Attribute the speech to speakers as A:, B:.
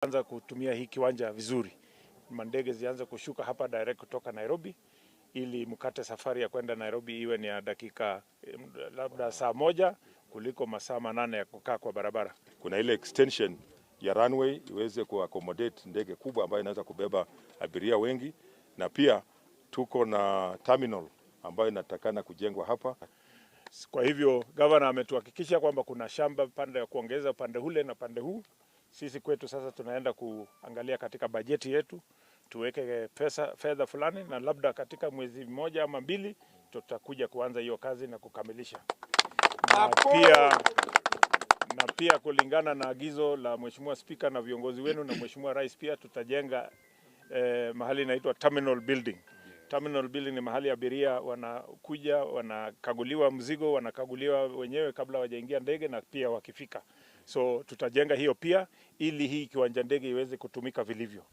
A: tutaanza kutumia hii kiwanja vizuri. Mandege zianze kushuka hapa direct kutoka Nairobi, ili mkate safari ya kwenda Nairobi iwe ni ya dakika labda saa moja kuliko masaa 8 ya kukaa kwa barabara.
B: Kuna ile extension ya runway iweze kuaccommodate ndege kubwa ambayo inaweza kubeba abiria wengi, na pia tuko na terminal ambayo inatakana kujengwa hapa.
A: Kwa hivyo governor ametuhakikisha kwamba kuna shamba pande ya kuongeza pande hule na pande huu. Sisi kwetu sasa tunaenda kuangalia katika bajeti yetu tuweke fedha fulani, na labda katika mwezi mmoja ama 2 tutakuja kuanza hiyo kazi na kukamilisha. Na pia kulingana na agizo la Mheshimiwa Spika na viongozi wenu na Mheshimiwa Rais, pia tutajenga mahali inaitwa terminal building. Terminal building ni mahali abiria wanakuja, wanakaguliwa mzigo, wanakaguliwa wenyewe kabla wajaingia ndege na pia wakifika. So tutajenga hiyo pia ili hii kiwanja ndege iweze kutumika vilivyo.